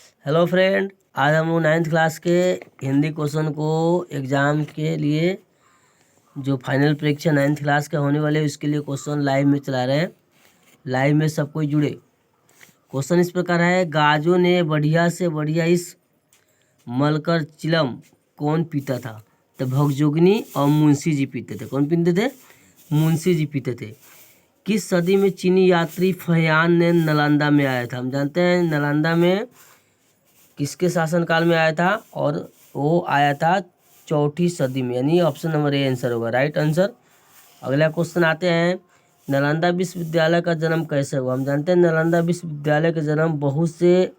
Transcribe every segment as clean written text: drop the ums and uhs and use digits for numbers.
Hello friend, आज हम लोग 9th क्लास के हिंदी क्वेश्चन को एग्ज़ाम के लिए जो फाइनल परीक्षा 9th क्लास का होने वाले उसके लिए क्वेश्चन लाइव में चला रहे हैं। लाइव में सब कोई जुड़े। क्वेश्चन इस प्रकार है, गाजों ने बढ़िया से बढ़िया इस मलकर चिलम कौन पीता था? तो भगजोगनी और मुंशी जी पीते थे। कौन पीते थे? मुंशी जी पीते थे। किस सदी में चीनी यात्री फहियान ने नालंदा में आया था? हम जानते हैं नालंदा में किसके शासनकाल में आया था, और वो आया था 4ठी सदी में, यानी ऑप्शन नंबर ए आंसर होगा, राइट आंसर। अगला क्वेश्चन आते हैं, नालंदा विश्वविद्यालय का जन्म कैसे हुआ? हम जानते हैं नालंदा विश्वविद्यालय का जन्म बहुत से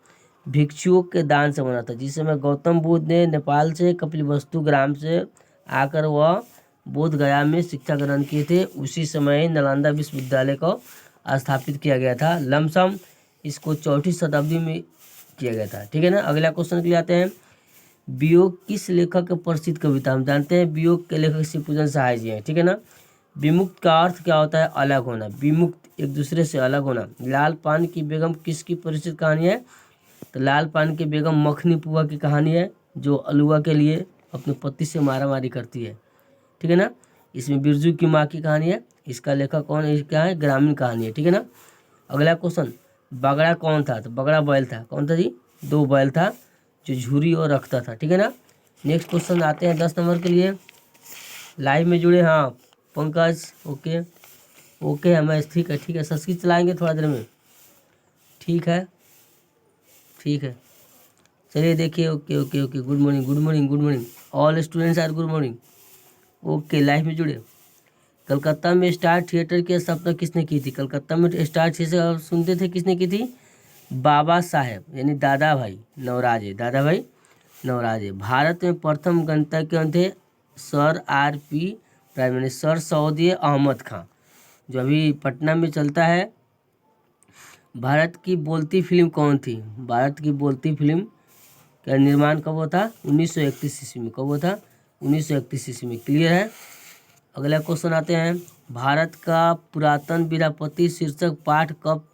भिक्षुओं के दान से बना था। जिस समय गौतम बुद्ध ने नेपाल से कपिलवस्तु ग्राम से आकर वह बोध गया में शिक्षा ग्रहण किए थे, उसी समय नालंदा विश्वविद्यालय को स्थापित किया गया था। लमसम इसको 4ठी शताब्दी में किया गया था। ठीक है ना। अगला क्वेश्चन के लिए आते हैं, वियोग किस लेखक के प्रसिद्ध कविता? हम जानते हैं वियोग के लेखक शिवपूजन सहाय जी हैं। ठीक है ना। विमुक्त का अर्थ क्या होता है? अलग होना। विमुक्त एक दूसरे से अलग होना। लाल पान की बेगम किसकी प्रसिद्ध कहानी है? तो लाल पान की बेगम मखनी पुआ की कहानी है, जो अलुआ के लिए अपने पति से मारामारी करती है। ठीक है ना। इसमें बिरजू की माँ की कहानी है। इसका लेखक कौन है? क्या है? ग्रामीण कहानी है। ठीक है ना। अगला क्वेश्चन, बगड़ा कौन था? तो बगड़ा बैल था। कौन था जी? 2 बैल था जो झुरी और रखता था। ठीक है ना। नेक्स्ट क्वेश्चन आते हैं 10 नंबर के लिए। लाइव में जुड़े। हाँ पंकज, ओके ओके हमें, ठीक है ठीक है। संस्कृत चलाएंगे थोड़ा देर में। ठीक है ठीक है, चलिए देखिए। Okay okay okay, good morning good morning good morning all students are good morning. Okay, live में जुड़े। कलकत्ता में स्टार थिएटर की स्थापना किसने की थी? कलकत्ता में स्टार थिएटर सुनते थे, किसने की थी? बाबा साहेब, यानी दादा भाई नवराजे। दादा भाई नवराजे। भारत में प्रथम गणतंत्र कौन थे? Sir RP. प्राइम, यानी सर सऊदी अहमद खां, जो अभी पटना में चलता है। भारत की बोलती फिल्म कौन थी? भारत की बोलती फिल्म का निर्माण कब हुआ था? 1931 ईस्वी में। कब हुआ था? 1931 ईस्वी में। क्लियर है। अगला क्वेश्चन आते हैं, भारत का पुरातन विद्यापति शीर्षक पाठ कब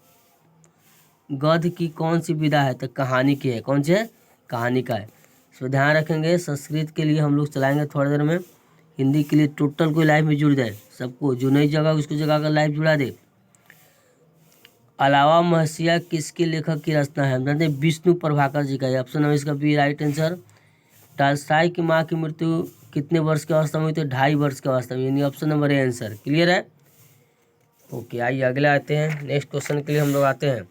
गद्य की कौन सी विधा है? तो कहानी की है। कौन सी है? कहानी का है। इसको ध्यान रखेंगे। संस्कृत के लिए हम लोग चलाएंगे थोड़ी देर में। हिंदी के लिए टोटल कोई लाइव में जुड़ जाए, सबको जो नई जगह उसको जगह का लाइव जुड़ा दे। अलावा महसिया किसके लेखक की रचना है? हम जानते हैं विष्णु प्रभाकर जी का है। ऑप्शन नंबर इसका बी राइट आंसर। टालस्टाय की माँ की मृत्यु कितने वर्ष की अवस्था में हुई थी? 2.5 वर्ष की अवस्था में, यानी option number A answer. Clear है। ओके, आइए अगले आते हैं। नेक्स्ट क्वेश्चन के लिए हम लोग आते हैं।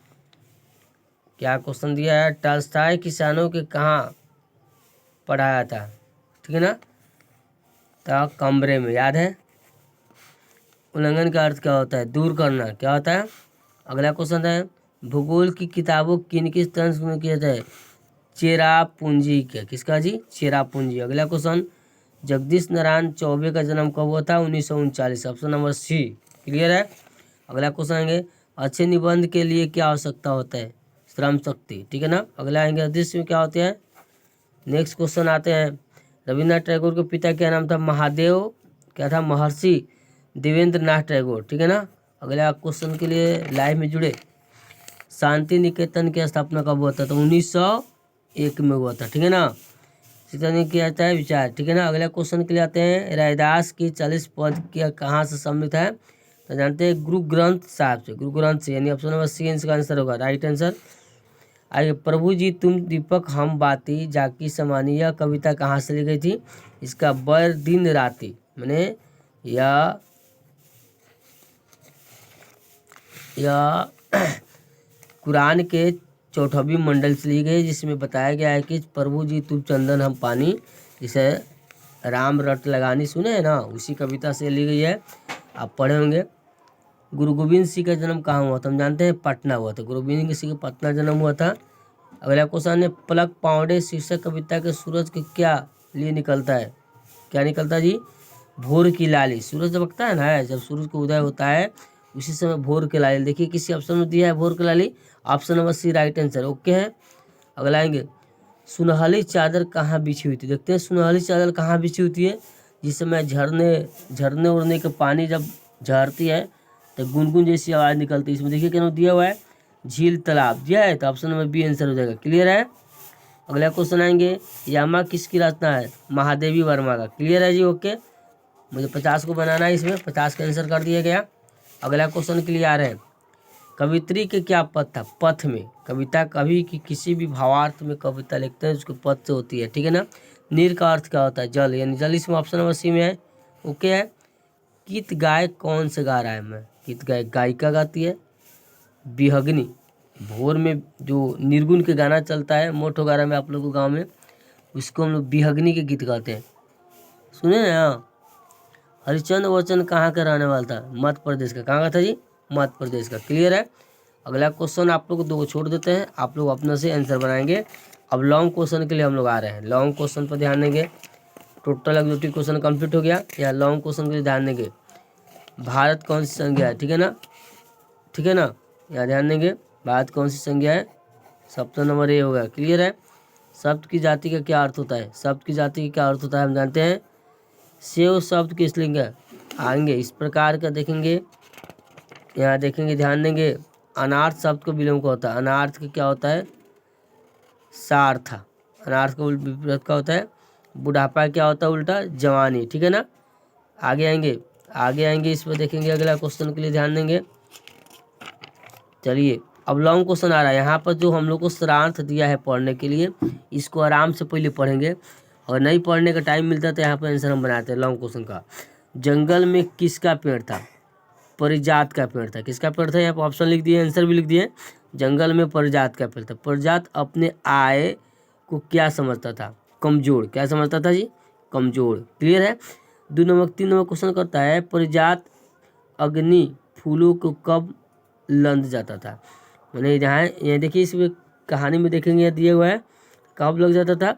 क्या क्वेश्चन दिया है? टालस्टाय किसानों के कहाँ पढ़ाया था? ठीक है ना। तो कमरे में, याद है। उल्लंघन का अर्थ क्या होता है? दूर करना। क्या होता है? अगला क्वेश्चन है, भूगोल की किताबों किन किस तरह में किया जाए? चेरापूंजी क्या? किसका जी? चेरापूंजी। अगला क्वेश्चन, जगदीश नारायण चौबे का जन्म कब हुआ था? 1939। ऑप्शन नंबर सी। क्लियर है। अगला क्वेश्चन है, अच्छे निबंध के लिए क्या आवश्यकता होता है? श्रम शक्ति। ठीक है ना। अगला आएंगे अदृश्य में क्या होते हैं। नेक्स्ट क्वेश्चन आते हैं, रविन्द्रनाथ टैगोर के पिता क्या नाम था? महादेव क्या था? महर्षि देवेंद्र नाथ टैगोर। ठीक है ना। अगला क्वेश्चन के लिए लाइव में जुड़े। शांति निकेतन की स्थापना कब हुआ था? तो 1901 में हुआ था। ठीक है ना। सीता किया जाता है विचार। ठीक है ना। अगला क्वेश्चन के लिए आते हैं, रैदास की 40 पद क्या कहाँ से सम्मिलित है? तो जानते हैं गुरु ग्रंथ साहब से। गुरु ग्रंथ से, यानी ऑप्शन नंबर सी इसका आंसर होगा, राइट आंसर। आइए, प्रभु जी तुम दीपक हम बाती जाकी समानी, यह कविता कहाँ से ली गई थी? इसका बर दिन राती, मैंने यह कुरान के 4वीं मंडल से ली गई, जिसमें बताया गया है कि प्रभु जी तुम चंदन हम पानी, जिसे राम रट लगानी सुने हैं ना, उसी कविता से ली गई है। आप पढ़े होंगे। गुरु गोविंद सिंह का जन्म कहाँ हुआ था? हम जानते हैं पटना हुआ था। गुरु गोविंद सिंह का पटना जन्म हुआ था। अगला क्वेश्चन है, पलक पावड़े शीर्षक कविता के सूरज के क्या लिए निकलता है? क्या निकलता है जी? भोर की लाली। सूरज चमकता है ना, जब सूरज को उदय होता है उसी समय भोर की लाली। देखिए किसी ऑप्शन में दिया है भोर की लाली, option number C right answer. Okay है। अगला आएंगे, सुनहली चादर कहाँ बिछी हुई थी? देखते हैं सुनहली चादर कहाँ बिछी होती है। जिस समय झरने उड़ने के पानी जब झरती है तो गुनगुन जैसी आवाज़ निकलती है। इसमें देखिए क्या दिया हुआ है? झील तालाब दिया है, तो ऑप्शन नंबर बी आंसर हो जाएगा। क्लियर है। अगला क्वेश्चन आएंगे, यामा किसकी रचना है? महादेवी वर्मा का। क्लियर है जी, ओके। मुझे 50 को बनाना है, इसमें 50 का आंसर कर दिया गया। अगला क्वेश्चन के लिए आ रहे हैं, कवित्री के क्या पद था? पथ में। कविता कवि की किसी भी भावार्थ में कविता लिखते हैं उसको पद से होती है, ठीक है ना। नीर का अर्थ क्या होता है? जल, यानी जल इसमें ऑप्शन नंबर सी में है, ओके है। गीत गायक कौन से गा रहा है? मैं गीत गायक गायिका गाती है। बिहगनी, भोर में जो निर्गुण के गाना चलता है मोट वगैरह में आप लोगों को गाँव में, उसको हम लोग बिहगनी के गीत गाते हैं। सुने ना। हरिश्चंद्र वचन कहाँ का रहने वाला था? मध्य प्रदेश का। कहाँ का था जी? मध्य प्रदेश का। क्लियर है। अगला क्वेश्चन आप लोग को 2 को छोड़ देते हैं, आप लोग अपने से आंसर बनाएंगे। अब लॉन्ग क्वेश्चन के लिए हम लोग आ रहे हैं। लॉन्ग क्वेश्चन पर ध्यान देंगे। टोटल एग्जॉटिक क्वेश्चन कंप्लीट हो गया। या लॉन्ग क्वेश्चन के लिए ध्यान देंगे। भारत कौन सी संज्ञा है? ठीक है ना, ठीक है ना, यहाँ ध्यान देंगे। भारत कौन सी संज्ञा है? सप्तम नंबर ए होगा। क्लियर है। शब्द की जाति का क्या अर्थ होता है? शब्द की जाति का क्या अर्थ होता है हम जानते हैं। सेव शब्द की स्त्रीलिंग है। आएंगे इस प्रकार का देखेंगे, यहाँ देखेंगे, ध्यान देंगे। अनार्थ शब्द को विलोम का होता है। अनार्थ का क्या होता है? सार्थ। अनार्थ का विपरीत क्या होता है? बुढ़ापा क्या होता है? उल्टा जवानी, ठीक है ना। आगे आएंगे इस पर देखेंगे। अगला क्वेश्चन के लिए ध्यान देंगे। चलिए अब लॉन्ग क्वेश्चन आ रहा है। यहाँ पर जो हम लोग को सारांश दिया है पढ़ने के लिए, इसको आराम से पहले पढ़ेंगे। और नहीं पढ़ने का टाइम मिलता है तो यहाँ पर आंसर हम बनाते हैं लॉन्ग क्वेश्चन का। जंगल में किसका पेड़ था? परिजात का पेड़ था। किसका पेड़ था? यहाँ पर ऑप्शन लिख दिए, आंसर भी लिख दिए। जंगल में परिजात का पेड़ था। परिजात अपने आय को क्या समझता था? कमजोर। क्या समझता था जी? कमजोर। क्लियर है। 2 नंबर 3 नंबर क्वेश्चन करता है, परिजात अग्नि फूलों को कब लंद जाता था? मैंने यहाँ देखिए, इस कहानी में देखेंगे दिए हुआ है, कब लग जाता था?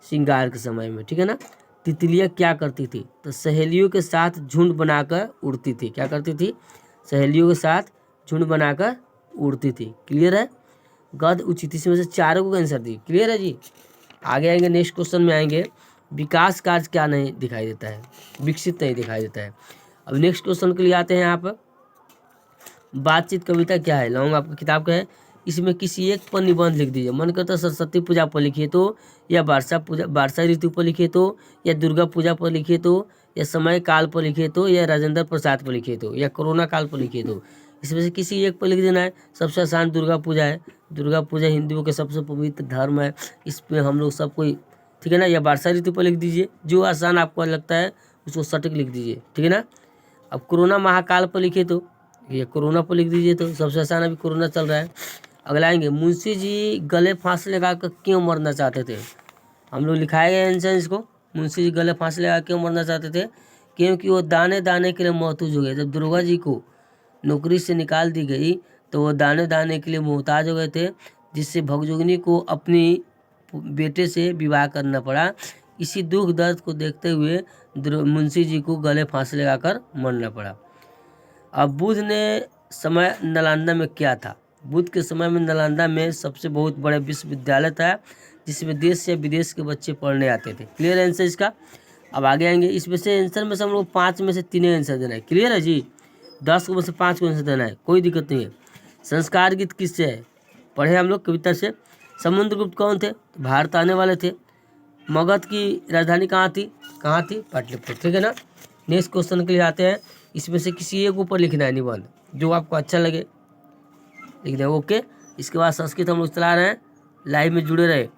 श्रृंगार के समय में, ठीक है ना। तितलियाँ क्या करती थी? तो सहेलियों के साथ झुंड बनाकर उड़ती थी। क्या करती थी? सहेलियों के साथ झुंड बनाकर उड़ती थी। क्लियर है। गद उचित, इसमें से चारों को आंसर दी। क्लियर है जी। आगे आएंगे, नेक्स्ट क्वेश्चन में आएंगे। विकास कार्य क्या नहीं दिखाई देता है? विकसित नहीं दिखाई देता है। अब नेक्स्ट क्वेश्चन के लिए आते हैं। यहाँ पर बातचीत कविता क्या है? लॉन्ग आपकी किताब का है। इसमें किसी एक पर निबंध लिख दीजिए। मन करता सरस्वती पूजा पर लिखिए तो, या वर्षा ऋतु पर लिखिए तो, या दुर्गा पूजा पर लिखिए तो, या समय काल पर लिखिए तो, या राजेंद्र प्रसाद पर लिखिए तो, या कोरोना काल पर लिखिए तो। इसमें से किसी एक पर लिख देना है। सबसे आसान दुर्गा पूजा है। दुर्गा पूजा हिंदुओं के सबसे पवित्र धर्म है, इस पर हम लोग सब कोई, ठीक है ना। या वर्षा ऋतु पर लिख दीजिए, जो आसान आपको लगता है उसको सटीक लिख दीजिए, ठीक है ना। अब कोरोना महाकाल पर लिखिए तो, ये कोरोना पर लिख दीजिए तो सबसे आसान, अभी कोरोना चल रहा है। अगला आएंगे, मुंशी जी गले फांसी लगाकर क्यों मरना चाहते थे? हम लोग लिखाए गए आंसर इसको। मुंशी जी गले फांसी लगा क्यों मरना चाहते थे? क्योंकि वो दाने दाने के लिए मोहताज हो गए। जब दुर्गा जी को नौकरी से निकाल दी गई तो वो दाने दाने के लिए मोहताज हो गए थे, जिससे भगजोगिनी को अपनी बेटे से विवाह करना पड़ा। इसी दुख दर्द को देखते हुए मुंशी जी को गले फांसी लगाकर मरना पड़ा। अब बुद्ध ने समय नालंदा में क्या था? बुद्ध के समय में नालंदा में सबसे बहुत बड़ा विश्वविद्यालय था, जिसमें देश या विदेश के बच्चे पढ़ने आते थे। क्लियर आंसर इसका। अब आगे आएंगे, इसमें से आंसर में से हम लोग 5 में से 3 आंसर देना है। क्लियर है जी। 10 में से 5 को आंसर देना है, कोई दिक्कत नहीं है। संस्कार गीत किससे है? पढ़े हम लोग कविता से। समुद्रगुप्त कौन थे? भारत आने वाले थे। मगध की राजधानी कहाँ थी? पाटलिपुत्र, ठीक है ना। नेक्स्ट क्वेश्चन के लिए आते हैं। इसमें से किसी एक ऊपर लिखना है निबंध, जो आपको अच्छा लगे लिख दें, ओके। इसके बाद संस्कृत हम लोग चला रहे हैं, लाइव में जुड़े रहे।